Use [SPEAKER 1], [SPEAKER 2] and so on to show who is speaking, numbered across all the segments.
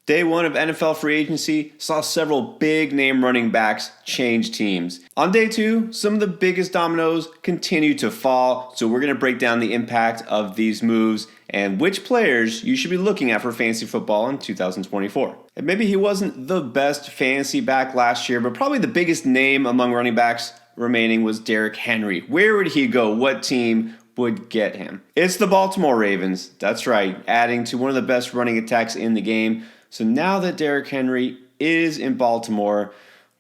[SPEAKER 1] Day one of NFL free agency saw several big-name running backs change teams. On day two, some of the biggest dominoes continue to fall, so we're going to break down the impact of these moves and which players you should be looking at for fantasy football in 2024. And maybe he wasn't the best fantasy back last year, but probably the biggest name among running backs remaining was Derrick Henry. Where would he go? What team would get him? It's the Baltimore Ravens. That's right, adding to one of the best running attacks in the game. So now that Derrick Henry is in Baltimore,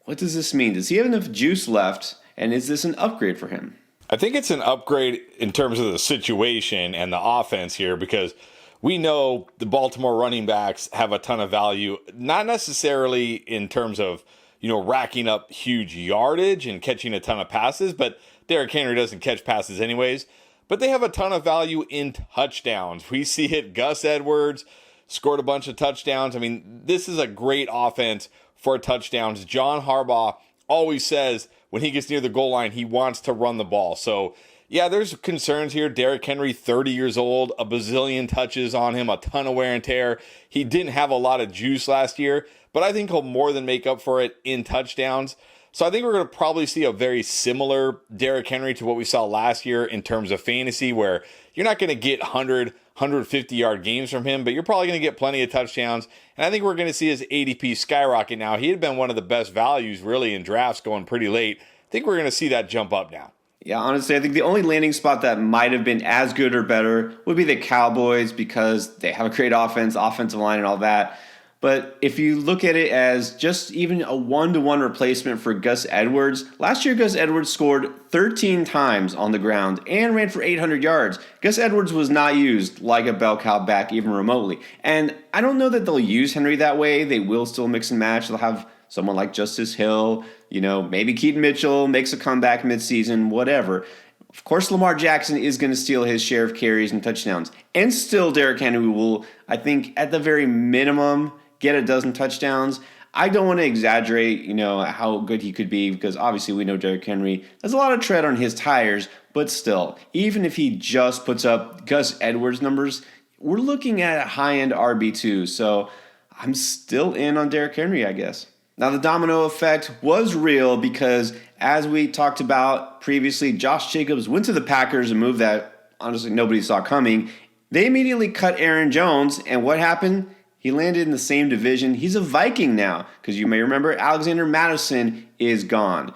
[SPEAKER 1] what does this mean? Does he have enough juice left, and is this an upgrade for him?
[SPEAKER 2] I think it's an upgrade in terms of the situation and the offense here, because we know the Baltimore running backs have a ton of value, not necessarily in terms of, racking up huge yardage and catching a ton of passes, but Derrick Henry doesn't catch passes anyways. But they have a ton of value in touchdowns. We see it. Gus Edwards scored a bunch of touchdowns. I mean, this is a great offense for touchdowns. John Harbaugh always says when he gets near the goal line, he wants to run the ball. So, yeah, there's concerns here. Derrick Henry, 30 years old, a bazillion touches on him, a ton of wear and tear. He didn't have a lot of juice last year, but I think he'll more than make up for it in touchdowns. So I think we're going to probably see a very similar Derrick Henry to what we saw last year in terms of fantasy, where you're not going to get 150-yard games from him, but you're probably going to get plenty of touchdowns. And I think we're going to see his ADP skyrocket now. He had been one of the best values really in drafts going pretty late. I think we're going to see that jump up now.
[SPEAKER 1] Yeah, honestly, I think the only landing spot that might have been as good or better would be the Cowboys, because they have a great offensive line and all that. But if you look at it as just even a one-to-one replacement for Gus Edwards, last year Gus Edwards scored 13 times on the ground and ran for 800 yards. Gus Edwards was not used like a bell cow back even remotely. And I don't know that they'll use Henry that way. They will still mix and match. They'll have someone like Justice Hill, maybe Keaton Mitchell makes a comeback midseason, whatever. Of course, Lamar Jackson is going to steal his share of carries and touchdowns. And still, Derrick Henry will, I think, at the very minimum, get a dozen touchdowns. I don't want to exaggerate, how good he could be, because obviously we know Derrick Henry has a lot of tread on his tires, but still, even if he just puts up Gus Edwards numbers, we're looking at a high-end RB2, so I'm still in on Derrick Henry, I guess. Now, the domino effect was real because, as we talked about previously, Josh Jacobs went to the Packers, a move that honestly nobody saw coming. They immediately cut Aaron Jones, and what happened? He landed in the same division. He's a Viking now, because you may remember Alexander Mattison is gone.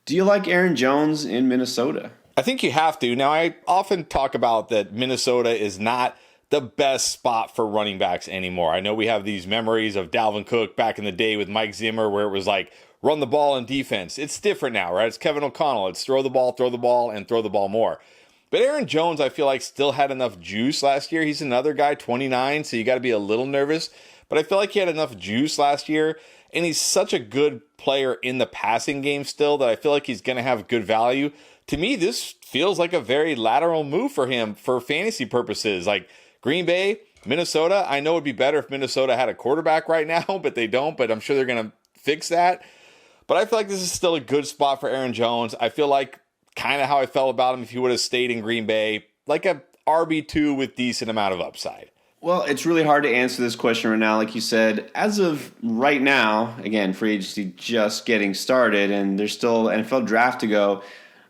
[SPEAKER 1] Do you like Aaron Jones in Minnesota?
[SPEAKER 2] I think you have to. Now, I often talk about that Minnesota is not the best spot for running backs anymore. I know we have these memories of Dalvin Cook back in the day with Mike Zimmer, where it was like, run the ball and defense. It's different now, right? It's Kevin O'Connell. It's throw the ball, and throw the ball more. But Aaron Jones, I feel like, still had enough juice last year. He's another guy, 29, so you got to be a little nervous. But I feel like he had enough juice last year, and he's such a good player in the passing game still that I feel like he's going to have good value. To me, this feels like a very lateral move for him for fantasy purposes. Like Green Bay, Minnesota, I know it would be better if Minnesota had a quarterback right now, but they don't, but I'm sure they're going to fix that. But I feel like this is still a good spot for Aaron Jones. I feel like kind of how I felt about him if he would have stayed in Green Bay, like a RB2 with decent amount of upside.
[SPEAKER 1] Well, it's really hard to answer this question right now. Like you said, as of right now, again, free agency just getting started, and there's still NFL draft to go.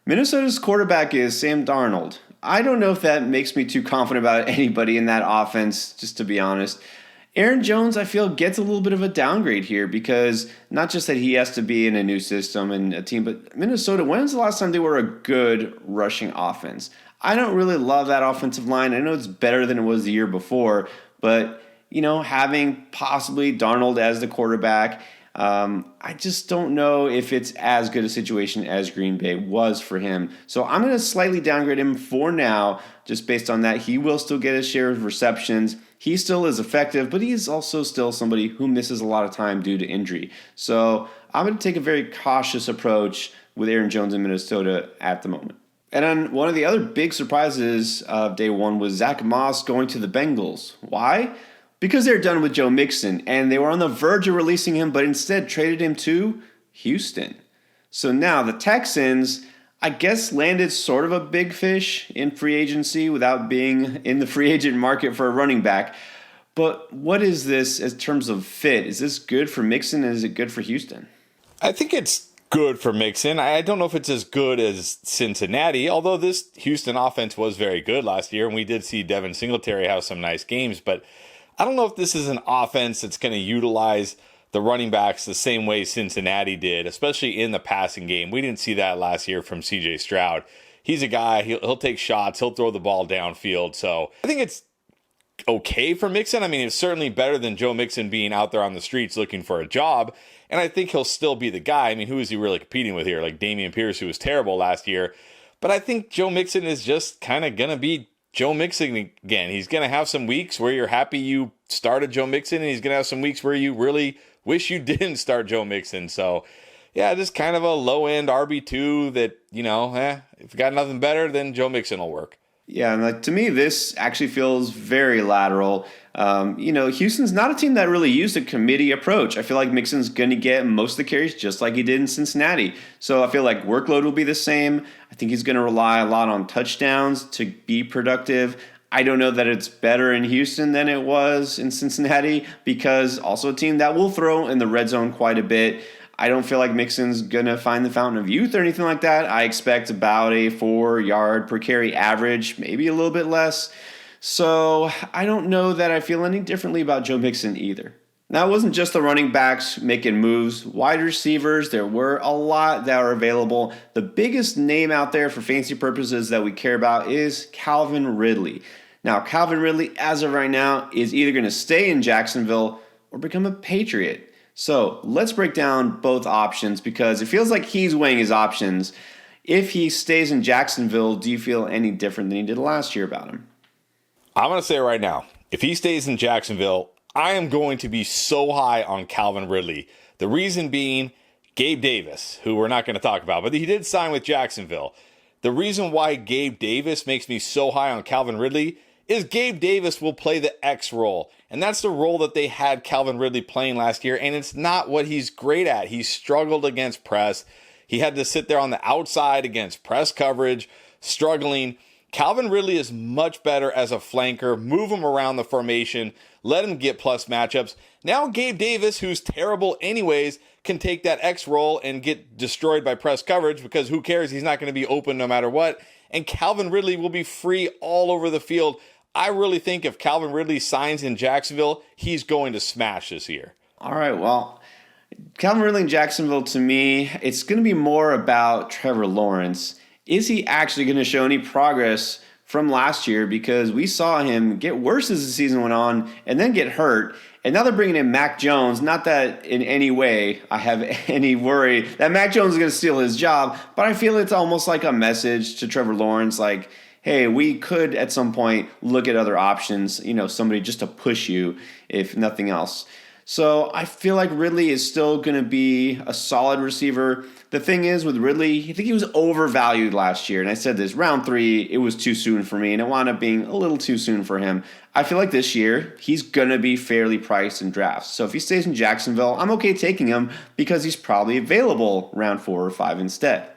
[SPEAKER 1] Minnesota's quarterback is Sam Darnold. I don't know if that makes me too confident about anybody in that offense, just to be honest. Aaron Jones, I feel, gets a little bit of a downgrade here, because not just that he has to be in a new system and a team, but Minnesota, when's the last time they were a good rushing offense? I don't really love that offensive line. I know it's better than it was the year before, but, having possibly Darnold as the quarterback, I just don't know if it's as good a situation as Green Bay was for him. So I'm going to slightly downgrade him for now, just based on that. He will still get his share of receptions. He still is effective, but he is also still somebody who misses a lot of time due to injury. So I'm going to take a very cautious approach with Aaron Jones in Minnesota at the moment. And then one of the other big surprises of day one was Zach Moss going to the Bengals. Why? Because they're done with Joe Mixon, and they were on the verge of releasing him, but instead traded him to Houston. So now the Texans, I guess, landed sort of a big fish in free agency without being in the free agent market for a running back. But what is this in terms of fit? Is this good for Mixon and is it good for Houston?
[SPEAKER 2] I think it's good for Mixon. I don't know if it's as good as Cincinnati, although this Houston offense was very good last year, and we did see Devin Singletary have some nice games. But I don't know if this is an offense that's going to utilize the running backs the same way Cincinnati did, especially in the passing game. We didn't see that last year from C.J. Stroud. He's a guy, he'll take shots, he'll throw the ball downfield. So I think it's okay for Mixon. I mean, it's certainly better than Joe Mixon being out there on the streets looking for a job. And I think he'll still be the guy. I mean, who is he really competing with here? Like Dameon Pierce, who was terrible last year. But I think Joe Mixon is just kind of going to be Joe Mixon again. He's going to have some weeks where you're happy you started Joe Mixon, and he's going to have some weeks where you really wish you didn't start Joe Mixon. So, yeah, just kind of a low-end RB2 that, if you got nothing better, then Joe Mixon will work.
[SPEAKER 1] Yeah, and to me, this actually feels very lateral. Houston's not a team that really used a committee approach. I feel like Mixon's going to get most of the carries just like he did in Cincinnati. So I feel like workload will be the same. I think he's going to rely a lot on touchdowns to be productive. I don't know that it's better in Houston than it was in Cincinnati because also a team that will throw in the red zone quite a bit. I don't feel like Mixon's going to find the fountain of youth or anything like that. I expect about a 4-yard per carry average, maybe a little bit less. So I don't know that I feel any differently about Joe Mixon either. Now, it wasn't just the running backs making moves. Wide receivers, there were a lot that are available. The biggest name out there for fantasy purposes that we care about is Calvin Ridley. Now, Calvin Ridley, as of right now, is either going to stay in Jacksonville or become a Patriot. So let's break down both options because it feels like he's weighing his options. If he stays in Jacksonville, do you feel any different than you did last year about him?
[SPEAKER 2] I'm going to say right now, if he stays in Jacksonville, I am going to be so high on Calvin Ridley. The reason being Gabe Davis, who we're not going to talk about, but he did sign with Jacksonville. The reason why Gabe Davis makes me so high on Calvin Ridley is Gabe Davis will play the X role. And that's the role that they had Calvin Ridley playing last year. And it's not what he's great at. He struggled against press. He had to sit there on the outside against press coverage, struggling. Calvin Ridley is much better as a flanker. Move him around the formation. Let him get plus matchups. Now Gabe Davis, who's terrible anyways, can take that X role and get destroyed by press coverage because who cares? He's not going to be open no matter what. And Calvin Ridley will be free all over the field. I really think if Calvin Ridley signs in Jacksonville, he's going to smash this year.
[SPEAKER 1] All right, well, Calvin Ridley in Jacksonville, to me, it's going to be more about Trevor Lawrence. Is he actually going to show any progress from last year? Because we saw him get worse as the season went on and then get hurt. And now they're bringing in Mac Jones. Not that in any way I have any worry that Mac Jones is going to steal his job, but I feel it's almost like a message to Trevor Lawrence like, hey, we could at some point look at other options, somebody just to push you if nothing else. So I feel like Ridley is still going to be a solid receiver. The thing is with Ridley, I think he was overvalued last year. And I said this, round 3, it was too soon for me, and it wound up being a little too soon for him. I feel like this year, he's going to be fairly priced in drafts. So if he stays in Jacksonville, I'm okay taking him because he's probably available round 4 or 5 instead.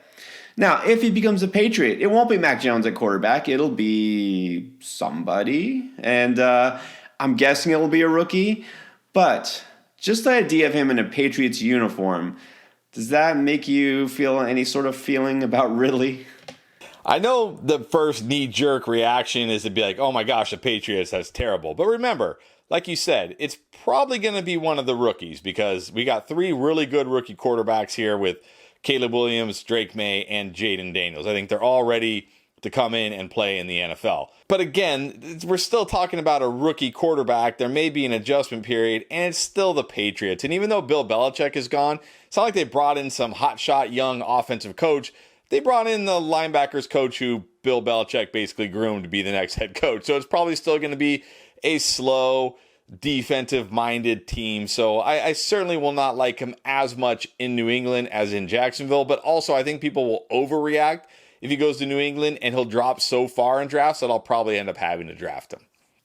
[SPEAKER 1] Now, if he becomes a Patriot, it won't be Mac Jones at quarterback. It'll be somebody. And I'm guessing it'll be a rookie. But just the idea of him in a Patriots uniform, does that make you feel any sort of feeling about Ridley?
[SPEAKER 2] I know the first knee-jerk reaction is to be like, oh my gosh, the Patriots, that's terrible. But remember, like you said, it's probably going to be one of the rookies because we got 3 really good rookie quarterbacks here with Caleb Williams, Drake May, and Jaden Daniels. I think they're all ready to come in and play in the NFL. But again, we're still talking about a rookie quarterback. There may be an adjustment period, and it's still the Patriots. And even though Bill Belichick is gone, it's not like they brought in some hotshot young offensive coach. They brought in the linebackers coach who Bill Belichick basically groomed to be the next head coach. So it's probably still going to be a slow, defensive-minded team. So I certainly will not like him as much in New England as in Jacksonville. But also, I think people will overreact if he goes to New England, and he'll drop so far in drafts that I'll probably end up having to draft him.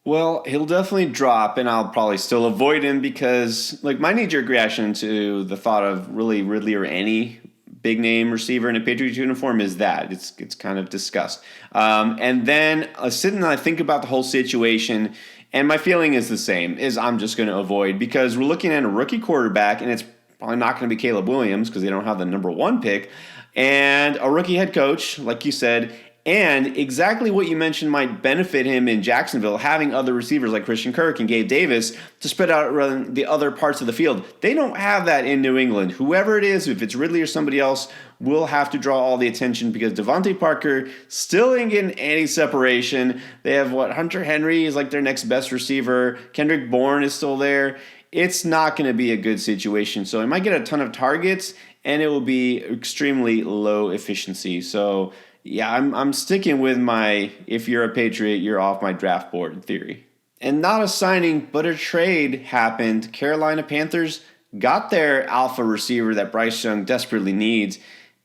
[SPEAKER 1] Well, he'll definitely drop, and I'll probably still avoid him because, my knee-jerk reaction to the thought of really Ridley or any big-name receiver in a Patriots uniform is that. It's kind of disgust. And then I sit and I think about the whole situation, And my feeling is the same, is I'm just going to avoid because we're looking at a rookie quarterback, and it's probably not going to be Caleb Williams because they don't have the number 1 pick, and a rookie head coach, like you said, and exactly what you mentioned might benefit him in Jacksonville, having other receivers like Christian Kirk and Gabe Davis to spread out around the other parts of the field. They don't have that in New England. Whoever it is, if it's Ridley or somebody else, will have to draw all the attention because Devontae Parker still ain't getting any separation. They have Hunter Henry is like their next best receiver. Kendrick Bourne is still there. It's not going to be a good situation. So he might get a ton of targets, and it will be extremely low efficiency. So yeah, I'm sticking with my if you're a Patriot, you're off my draft board theory. And not a signing, but a trade happened. Carolina Panthers got their alpha receiver that Bryce Young desperately needs.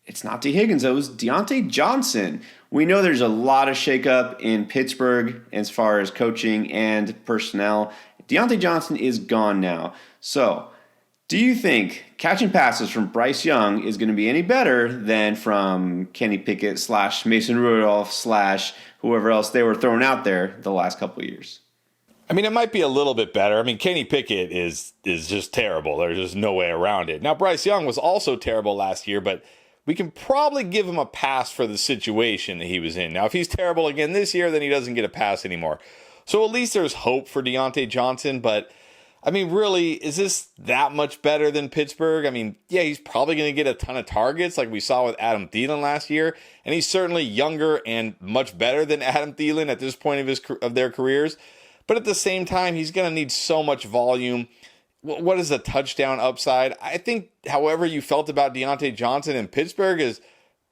[SPEAKER 1] It's not T. Higgins, though. It was Diontae Johnson. We know there's a lot of shakeup in Pittsburgh as far as coaching and personnel. Diontae Johnson is gone now. So, do you think catching passes from Bryce Young is going to be any better than from Kenny Pickett / Mason Rudolph / whoever else they were throwing out there the last couple of years?
[SPEAKER 2] I mean, it might be a little bit better. I mean, Kenny Pickett is just terrible. There's just no way around it. Now, Bryce Young was also terrible last year, but we can probably give him a pass for the situation that he was in. Now, if he's terrible again this year, then he doesn't get a pass anymore. So at least there's hope for Diontae Johnson, but I mean, really, is this that much better than Pittsburgh? I mean, yeah, he's probably going to get a ton of targets like we saw with Adam Thielen last year, and he's certainly younger and much better than Adam Thielen at this point of their careers. But at the same time, he's going to need so much volume. What is the touchdown upside? I think however you felt about Diontae Johnson in Pittsburgh is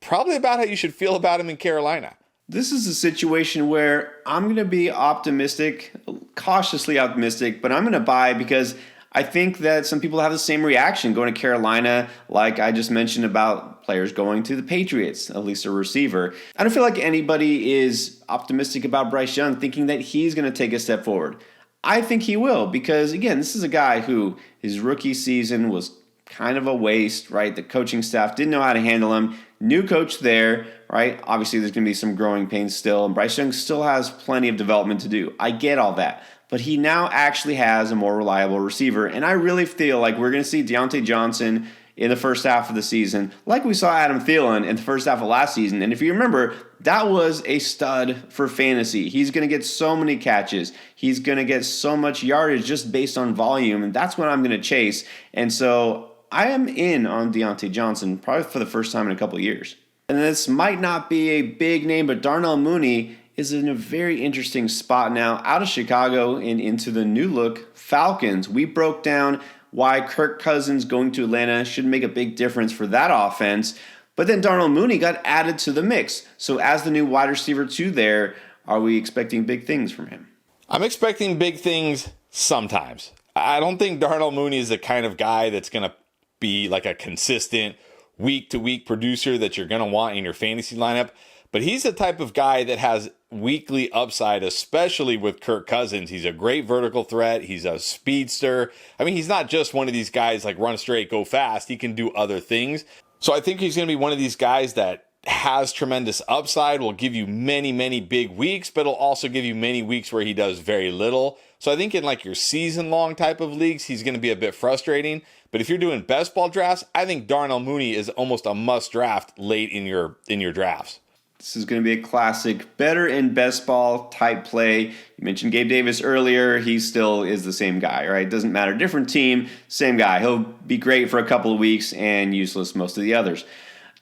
[SPEAKER 2] probably about how you should feel about him in Carolina.
[SPEAKER 1] This is a situation where I'm going to be optimistic, cautiously optimistic, but I'm going to buy because I think that some people have the same reaction going to Carolina, like I just mentioned about players going to the Patriots, at least a receiver. I don't feel like anybody is optimistic about Bryce Young thinking that he's going to take a step forward. I think he will because, again, this is a guy who his rookie season was kind of a waste, right? The coaching staff didn't know how to handle him. New coach there, right? Obviously, there's going to be some growing pains still, and Bryce Young still has plenty of development to do. I get all that. But he now actually has a more reliable receiver, and I really feel like we're going to see Diontae Johnson in the first half of the season, like we saw Adam Thielen in the first half of last season. And if you remember, that was a stud for fantasy. He's going to get so many catches. He's going to get so much yardage just based on volume, and that's what I'm going to chase. And so I am in on Diontae Johnson probably for the first time in a couple of years. And this might not be a big name, but Darnell Mooney is in a very interesting spot now out of Chicago and into the new look Falcons. We broke down why Kirk Cousins going to Atlanta should make a big difference for that offense. But then Darnell Mooney got added to the mix. So as the new wide receiver 2 there, are we expecting big things from him?
[SPEAKER 2] I'm expecting big things sometimes. I don't think Darnell Mooney is the kind of guy that's going to be like a consistent week-to-week producer that you're going to want in your fantasy lineup. But he's the type of guy that has weekly upside, especially with Kirk Cousins. He's a great vertical threat. He's a speedster. I mean, he's not just one of these guys like run straight, go fast. He can do other things. So I think he's going to be one of these guys that has tremendous upside, will give you many, many big weeks, but it'll also give you many weeks where he does very little. So I think in like your season-long type of leagues, he's going to be a bit frustrating. But if you're doing best ball drafts, I think Darnell Mooney is almost a must draft late in your drafts.
[SPEAKER 1] This is going to be a classic better in best ball type play. You mentioned Gabe Davis earlier. He still is the same guy, right? Doesn't matter. Different team, same guy. He'll be great for a couple of weeks and useless most of the others.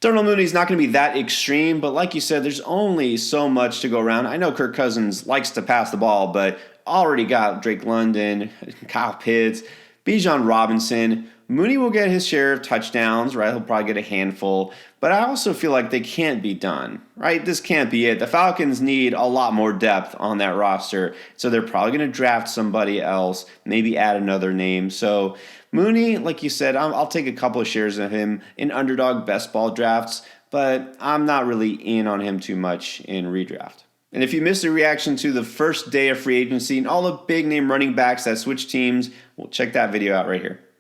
[SPEAKER 1] Darnell Mooney's not going to be that extreme, but like you said, there's only so much to go around. I know Kirk Cousins likes to pass the ball, but already got Drake London, Kyle Pitts, Bijan Robinson. Mooney will get his share of touchdowns, right? He'll probably get a handful. But I also feel like they can't be done, right? This can't be it. The Falcons need a lot more depth on that roster. So they're probably going to draft somebody else, maybe add another name. So Mooney, like you said, I'll take a couple of shares of him in underdog best ball drafts, but I'm not really in on him too much in redraft. And if you missed a reaction to the first day of free agency and all the big name running backs that switch teams, well, check that video out right here.